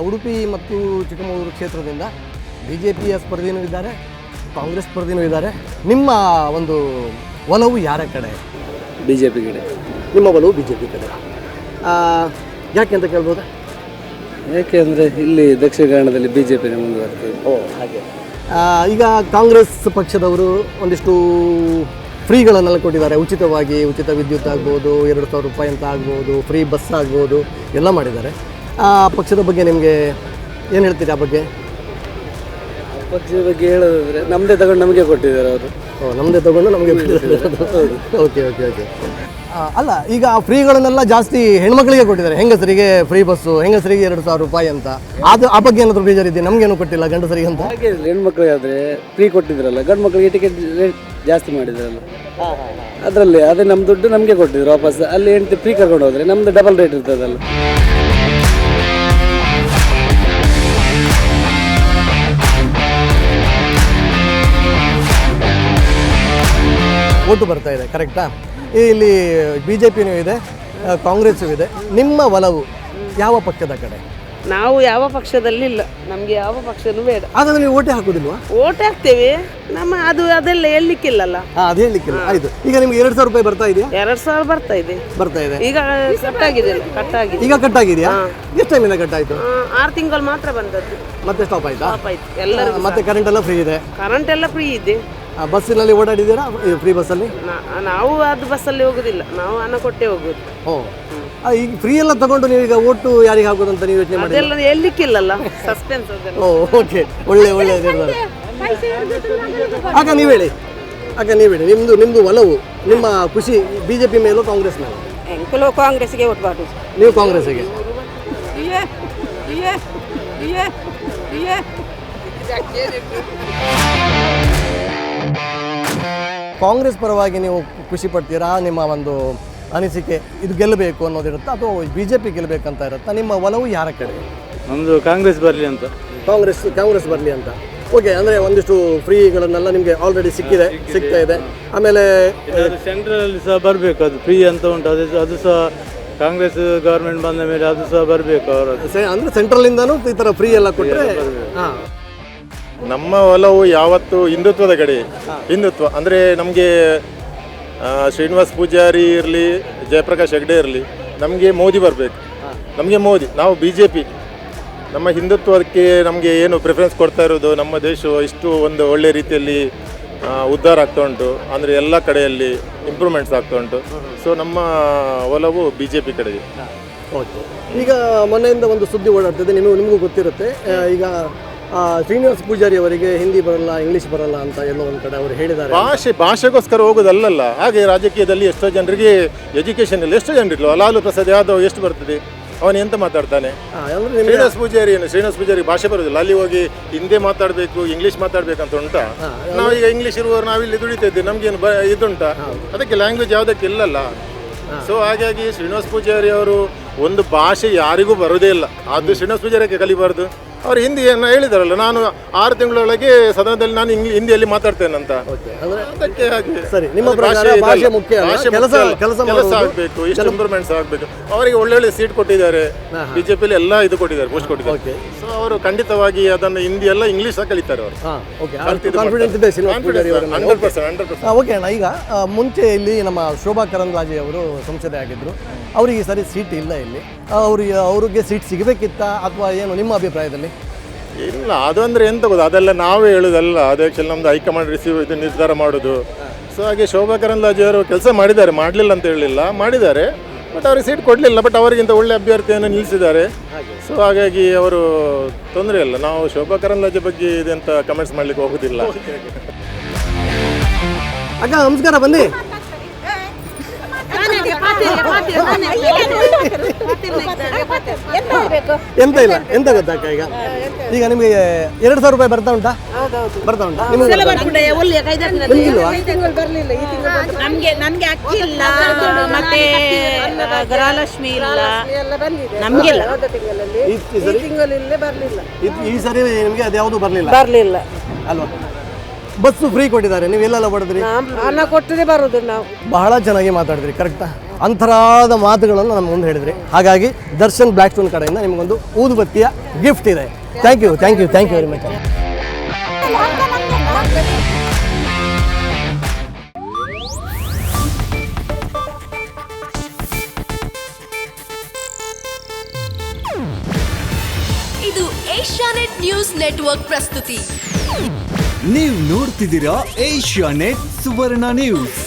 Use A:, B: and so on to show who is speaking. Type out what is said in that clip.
A: ಉಡುಪಿ ಮತ್ತು ಚಿಕ್ಕಮಗಳೂರು ಕ್ಷೇತ್ರದಿಂದ BJPಯ ಸ್ಪರ್ಧಿನೂ ಇದ್ದಾರೆ, ಕಾಂಗ್ರೆಸ್ ಸ್ಪರ್ಧಿನೂ ಇದ್ದಾರೆ. ನಿಮ್ಮ ಒಂದು ಒಲವು ಯಾರ ಕಡೆ?
B: BJP ಕಡೆ.
A: ನಿಮ್ಮ ಒಲವು BJP ಕಡೆ. ಯಾಕೆ ಅಂತ ಕೇಳ್ಬೋದಾ?
B: ಯಾಕೆ ಅಂದರೆ ಇಲ್ಲಿ ದಕ್ಷಿಣ ಕನ್ನಡದಲ್ಲಿ BJPನೇ ಮುಂದುವರ್ತದೆ.
A: ಹಾಗೆ. ಈಗ ಕಾಂಗ್ರೆಸ್ ಪಕ್ಷದವರು ಒಂದಿಷ್ಟು ಫ್ರೀಗಳನ್ನೆಲ್ಲ ಕೊಟ್ಟಿದ್ದಾರೆ, ಉಚಿತವಾಗಿ ಉಚಿತ ವಿದ್ಯುತ್ ಆಗ್ಬೋದು, 2,000 ರೂಪಾಯಿ ಅಂತ ಆಗ್ಬೋದು, ಫ್ರೀ ಬಸ್ ಆಗ್ಬೋದು, ಎಲ್ಲ ಮಾಡಿದ್ದಾರೆ. ಆ ಪಕ್ಷದ ಬಗ್ಗೆ ನಿಮಗೆ ಏನು ಹೇಳ್ತೀರಿ? ಆ ಬಗ್ಗೆ
B: ಪಕ್ಷದ ಬಗ್ಗೆ ಹೇಳೋದಾದರೆ ನಮ್ಮದೇ ತಗೊಂಡು ನಮಗೆ ಕೊಟ್ಟಿದ್ದಾರೆ ಅವರು.
A: ನಮ್ಮದೇ ತಗೊಂಡು ನಮಗೆ ಕೊಟ್ಟಿದ್ದಾರೆ. Okay okay okay. ಅಲ್ಲ, ಈಗ ಫ್ರೀಗಳನ್ನೆಲ್ಲ ಜಾಸ್ತಿ ಹೆಣ್ಮಕ್ಳಿಗೆ ಕೊಟ್ಟಿದ್ದಾರೆ. ಹೆಂಗಸರಿಗೆ ಫ್ರೀ ಬಸ್ಸು, ಹೆಂಗಸರಿಗೆ 2,000 ರೂಪಾಯಿ ಅಂತ. ಅದು ಆ ಬಗ್ಗೆ ಏನಾದರೂ ಬೇಜಾರಿದೆ? ನಮಗೇನು ಕೊಟ್ಟಿಲ್ಲ ಗಂಡಸರಿಗೆ ಅಂತ.
B: ಹಾಗೆ ಹೆಣ್ಮಕ್ಳಿಗೆ ಆದರೆ ಫ್ರೀ ಕೊಟ್ಟಿದ್ರಲ್ಲ, ಗಂಡು ಮಕ್ಕಳಿಗೆ ಟಿಕೆಟ್ ರೇಟ್ ಜಾಸ್ತಿ ಮಾಡಿದ್ರಲ್ಲ, ಅದರಲ್ಲಿ ಅದೇ ನಮ್ಮ ದುಡ್ಡು ನಮಗೆ ಕೊಟ್ಟಿದ್ರು ವಾಪಸ್. ಅಲ್ಲಿ ಹೆಂಡತಿ ಫ್ರೀ ಕರ್ಕೊಂಡು ಹೋದರೆ ನಮ್ಮದು ಡಬಲ್ ರೇಟ್ ಇರ್ತದಲ್ಲ.
A: ಓಟು ಬರ್ತಾ ಇದೆ, ಕರೆಕ್ಟಾ? ಇಲ್ಲಿ BJPನೂ ಇದೆ, ಕಾಂಗ್ರೆಸ್ಸೂ ಇದೆ. ನಿಮ್ಮ ಒಲವು ಯಾವ ಪಕ್ಷದ ಕಡೆ?
C: ನಾವು ಯಾವ ಪಕ್ಷದಲ್ಲಿ ಇಲ್ಲ, ನಮಗೆ ಯಾವ ಪಕ್ಷನೂ ಬೇಡ.
A: ಹಾಗಾದ್ರೆ ನೀವು ಓಟೇ ಹಾಕೋದಿಲ್ವಾ?
C: ಓಟ್ ಹಾಕ್ತೇವೆ, ಅದೆಲ್ಲ ಹೇಳಲಿಕ್ಕಿಲ್ಲಲ್ಲ.
A: ಅದು ಹೇಳಲಿಕ್ಕಿಲ್ಲ. ಆಯ್ತು. ಈಗ ನಿಮ್ಗೆ 2,000 ರೂಪಾಯಿ ಬರ್ತಾ ಇದೆಯಾ?
C: 2,000 ಬರ್ತಾ ಇದೆ.
A: ಈಗ
C: ಕಟ್ಟಾಗಿದೆ.
A: ಈಗ ಕಟ್ಟಾಗಿದೆಯಾ? ಎಷ್ಟು ಟೈಮಿಂದ ಕಟ್ಟಾಯ್ತು?
C: 6 ತಿಂಗಳು ಮಾತ್ರ ಬಂದದ್ದು,
A: ಮತ್ತೆ ಸ್ಟಾಪ್ ಆಯ್ತಾ?
C: ಎಲ್ಲರೂ.
A: ಮತ್ತೆ ಕರೆಂಟ್ ಎಲ್ಲ ಫ್ರೀ ಇದೆ?
C: ಕರೆಂಟ್ ಎಲ್ಲ ಫ್ರೀ ಇದೆ.
A: ಬಸ್ಸಿನಲ್ಲಿ ಓಡಾಡಿದ್ದೀರಾ? ಫ್ರೀ ಬಸ್ಸಲ್ಲಿ?
C: ನಾವು ಅದು ಬಸ್ಸಲ್ಲಿ ಹೋಗುದಿಲ್ಲ, ನಾವು ಹಣ ಕೊಟ್ಟೆ ಹೋಗುದು.
A: ಈಗ ಫ್ರೀ ಎಲ್ಲ ತಗೊಂಡು ನೀವು ಈಗ ಓಟು ಯಾರಿಗೆ ಹಾಕೋದಂತ ನೀವು ಯೋಚನೆ ಮಾಡಿ?
C: ಅದೆಲ್ಲ ಹೇಳಲಿಕ್ಕಿಲ್ಲಲ್ಲ, ಸಸ್ಪೆನ್ಸ್ ಅದೆಲ್ಲ.
A: ಓಕೆ, ಒಳ್ಳೆ ನಿರ್ಧಾರ. ಆಗ ನೀವು ಹೇಳಿ, ನಿಮ್ದು ಒಲವು, ನಿಮ್ಮ ಖುಷಿ BJP ಮೇಲೂ ಕಾಂಗ್ರೆಸ್ ಮೇಲೂ?
C: ಕಾಂಗ್ರೆಸ್ಗೆ ಓಟ್ ಮಾಡುದು.
A: ನೀವು ಕಾಂಗ್ರೆಸ್ಸಿಗೆ? ಕಾಂಗ್ರೆಸ್ ಪರವಾಗಿ ನೀವು ಖುಷಿ ಪಡ್ತೀರಾ? ನಿಮ್ಮ ಒಂದು ಅನಿಸಿಕೆ ಇದು ಗೆಲ್ಲಬೇಕು ಅನ್ನೋದಿರುತ್ತಾ, ಅಥವಾ BJP ಗೆಲ್ಲಬೇಕಂತ ಇರುತ್ತಾ? ನಿಮ್ಮ ಒಲವು ಯಾರ ಕಡೆ?
B: ನಮ್ಮದು ಕಾಂಗ್ರೆಸ್ ಬರಲಿ ಅಂತ.
A: ಕಾಂಗ್ರೆಸ್ ಬರಲಿ ಅಂತ. ಓಕೆ, ಅಂದರೆ ಒಂದಿಷ್ಟು ಫ್ರೀಗಳನ್ನೆಲ್ಲ ನಿಮಗೆ ಆಲ್ರೆಡಿ ಸಿಗ್ತಾ ಇದೆ. ಆಮೇಲೆ
B: ಸೆಂಟ್ರಲ್ ಸಹ ಬರಬೇಕು, ಅದು ಫ್ರೀ ಅಂತ ಉಂಟು, ಅದು ಸಹ ಕಾಂಗ್ರೆಸ್ ಗೌರ್ಮೆಂಟ್ ಬಂದ ಮೇಲೆ ಅದು ಸಹ ಬರಬೇಕು.
A: ಅಂದರೆ ಸೆಂಟ್ರಲಿಂದನೂ ಈ ಥರ ಫ್ರೀ ಎಲ್ಲ ಕೊಟ್ಟರೆ. ಹಾಂ,
D: ನಮ್ಮ ಒಲವು ಯಾವತ್ತು ಹಿಂದುತ್ವದ ಕಡೆ. ಹಿಂದುತ್ವ ಅಂದರೆ ನಮಗೆ ಶ್ರೀನಿವಾಸ್ ಪೂಜಾರಿ ಇರಲಿ, ಜಯಪ್ರಕಾಶ್ ಹೆಗ್ಡೆ ಇರಲಿ, ನಮಗೆ ಮೋದಿ ಬರಬೇಕು. ನಮಗೆ ಮೋದಿ. ನಾವು BJP. ನಮ್ಮ ಹಿಂದುತ್ವಕ್ಕೆ ನಮಗೆ ಏನು ಪ್ರಿಫರೆನ್ಸ್ ಕೊಡ್ತಾ ಇರೋದು, ನಮ್ಮ ದೇಶ ಇಷ್ಟು ಒಂದು ಒಳ್ಳೆ ರೀತಿಯಲ್ಲಿ ಉದ್ಧಾರ ಆಗ್ತಾ ಉಂಟು, ಅಂದರೆ ಎಲ್ಲ ಕಡೆಯಲ್ಲಿ ಇಂಪ್ರೂವ್ಮೆಂಟ್ಸ್ ಆಗ್ತಾ ಉಂಟು. ಸೊ ನಮ್ಮ ಒಲವು BJP ಕಡೆಗೆ.
A: ಓಕೆ. ಈಗ ಮೊನ್ನೆಯಿಂದ ಒಂದು ಸುದ್ದಿ ಓಡಾಡ್ತಿದೆ, ನಿಮಗೂ ಗೊತ್ತಿರುತ್ತೆ. ಈಗ ಶ್ರೀನಿವಾಸ್ ಪೂಜಾರಿ ಅವರಿಗೆ ಹಿಂದಿ ಬರಲ್ಲ, ಇಂಗ್ಲೀಷ್ ಬರಲ್ಲ ಅಂತ ಎಲ್ಲೋ ಒಂದು ಕಡೆ ಅವರು ಹೇಳಿದ್ದಾರೆ.
D: ಭಾಷೆಗೋಸ್ಕರ ಹೋಗೋದಲ್ಲ. ಹಾಗೆ ರಾಜಕೀಯದಲ್ಲಿ ಎಷ್ಟೋ ಜನರಿಗೆ ಎಜುಕೇಷನ್ ಇಲ್ಲ. ಎಷ್ಟೋ ಜನರಿಲ್ಲ. ಲಾಲು ಪ್ರಸಾದ್ ಯಾದವ್ ಎಷ್ಟು ಬರ್ತದೆ, ಅವನು ಎಂತ ಮಾತಾಡ್ತಾನೆ? ಶ್ರೀನಿವಾಸ್ ಪೂಜಾರಿ ಭಾಷೆ ಬರೋದಿಲ್ಲ. ಅಲ್ಲಿ ಹೋಗಿ ಹಿಂದಿ ಮಾತಾಡಬೇಕು, ಇಂಗ್ಲೀಷ್ ಮಾತಾಡ್ಬೇಕಂತ ಉಂಟಾ? ನಾವೀಗ ಇಂಗ್ಲೀಷ್ ಇರುವವರು ನಾವಿಲ್ಲಿ ದುಡಿತಾ ಇದ್ದೀವಿ, ನಮ್ಗೇನು ಇದುಂಟಾ? ಅದಕ್ಕೆ ಲ್ಯಾಂಗ್ವೇಜ್ ಯಾವುದಕ್ಕೆ ಇಲ್ಲಲ್ಲ. ಸೊ ಹಾಗಾಗಿ ಶ್ರೀನಿವಾಸ್ ಪೂಜಾರಿ ಅವರು ಒಂದು ಭಾಷೆ ಯಾರಿಗೂ ಬರೋದೇ ಇಲ್ಲ. ಅದು ಶ್ರೀನಿವಾಸ್ ಪೂಜಾರಿಗೆ ಕಲಿಬಾರ್ದು. ಅವರು ಹಿಂದಿಯನ್ನು ಹೇಳಿದಾರಲ್ಲ, ನಾನು 6 ತಿಂಗಳೊಳಗೆ ಸದನದಲ್ಲಿ ನಾನು ಹಿಂದಿಯಲ್ಲಿ ಮಾತಾಡ್ತೇನೆ ಅಂತ. ಅದಕ್ಕೆ ಹಾಗೆ
A: ಸರಿ, ನಿಮ್ಮ ಭಾಷೆ ಮುಖ್ಯ, ಕೆಲಸ
D: ಆಗಬೇಕು, ಇಷ್ಟು ಇಂಪ್ರೂವ್ಮೆಂಟ್ಸ್ ಆಗಬೇಕು. ಅವರಿಗೆ ಒಳ್ಳೊಳ್ಳೆ ಸೀಟ್ ಕೊಟ್ಟಿದ್ದಾರೆ, BJPಯಲ್ಲಿ ಎಲ್ಲ ಇದು ಕೊಟ್ಟಿದ್ದಾರೆ, ಪೋಸ್ಟ್ ಕೊಟ್ಟಿದ್ದಾರೆ. ಸೊ ಅವರು ಖಂಡಿತವಾಗಿ ಅದನ್ನು ಹಿಂದಿ ಎಲ್ಲ ಇಂಗ್ಲೀಷ್ ಸಹ ಕಲಿತಾರೆ ಅವರು.
A: 100%. ಓಕೆ ಅಣ್ಣ, ಈಗ ಮುಂಚೆ ಇಲ್ಲಿ ನಮ್ಮ ಶೋಭಾ ಕರಂದ್ಲಾಜೆ ಅವರು ಸಂಸದೆ ಆಗಿದ್ದರು. ಅವರಿಗೆ ಈ ಸರಿ ಸೀಟ್ ಇಲ್ಲ ಇಲ್ಲಿ. ಅವ್ರಿಗೆ ಸೀಟ್ ಸಿಗಬೇಕಿತ್ತಾ ಅಥವಾ ಏನು ನಿಮ್ಮ ಅಭಿಪ್ರಾಯದಲ್ಲಿ?
D: ಇಲ್ಲ, ಅದು ಅಂದರೆ ಎಂತ ಗೊತ್ತಾ, ಅದೆಲ್ಲ ನಾವೇ ಹೇಳೋದಲ್ಲ. ಅದು ಆ್ಯಕ್ಚುಲಿ ನಮ್ಮದು ಹೈಕಮಾಂಡ್ ಇದು ನಿರ್ಧಾರ ಮಾಡೋದು. ಸೊ ಹಾಗೆ ಶೋಭಾ ಕರಂದ್ಲಾಜೆ ಅವರು ಕೆಲಸ ಮಾಡಿದ್ದಾರೆ, ಮಾಡಲಿಲ್ಲ ಅಂತ ಹೇಳಲಿಲ್ಲ, ಮಾಡಿದ್ದಾರೆ. ಬಟ್ ಅವ್ರಿಗೆ ಸೀಟ್ ಕೊಡಲಿಲ್ಲ. ಬಟ್ ಅವರಿಗಿಂತ ಒಳ್ಳೆ ಅಭ್ಯರ್ಥಿಯನ್ನು ನಿಲ್ಲಿಸಿದ್ದಾರೆ. ಸೊ ಹಾಗಾಗಿ ಅವರು ತೊಂದರೆ ಇಲ್ಲ. ನಾವು ಶೋಭಾ ಕರಂದ್ಲಾಜೆ ಬಗ್ಗೆ ಇದೆಂತ ಕಮೆಂಟ್ಸ್ ಮಾಡಲಿಕ್ಕೆ ಹೋಗೋದಿಲ್ಲ.
A: ಅಕ್ಕ ನಮಸ್ಕಾರ, ಬನ್ನಿ. ಎಂತ ಇಲ್ಲ, ಎಂತ ಗೊತ್ತಾಕ, ಈಗ ನಿಮಗೆ 2,000 ರೂಪಾಯಿ ಬರ್ತಾ ಉಂಟಾ?
C: ನಮ್ಗೆ ಅಕ್ಕಿ ಇಲ್ಲ, ಮತ್ತೆ ಗೃಹಲಕ್ಷ್ಮಿ ಇಲ್ಲ, ನಮ್ಗಿಲ್ಲ.
A: ಈ ಸರಿ ನಿಮಗೆ ಅದ್ಯಾವುದು ಬರಲಿಲ್ಲ ಅಲ್ವಾ? ಬಸ್ಸು ಫ್ರೀ ಕೊಟ್ಟಿದ್ದಾರೆ, ನೀವು ಎಲ್ಲೆಲ್ಲ ಬಡಿದ್ರಿ?
C: ಹಣ ಕೊಟ್ಟರೆ ಬರೋದು ನಾವು.
A: ಬಹಳ ಚೆನ್ನಾಗಿ ಮಾತಾಡಿದ್ರಿ, ಕರೆಕ್ಟಾ? ಅಂತರಾದ ಮಾತುಗಳನ್ನು ನಮ್ಮ ಮುಂದೆ ಹೇಳಿದ್ರಿ. ಹಾಗಾಗಿ ದರ್ಶನ್ ಬ್ಲ್ಯಾಕ್ ಸ್ಟೋನ್ ಕಡೆಯಿಂದ ನಿಮಗೊಂದು ಊದುಬತ್ತಿಯ ಗಿಫ್ಟ್ ಇದೆ. Thank you very much.
E: ಇದು ಏಷ್ಯಾನೆಟ್ ನ್ಯೂಸ್ ನೆಟ್ವರ್ಕ್ ಪ್ರಸ್ತುತಿ.
F: ನೀವು ನೋಡ್ತಿದ್ದೀರಾ ಏಷ್ಯಾನೆಟ್ ಸುವರ್ಣ ನ್ಯೂಸ್.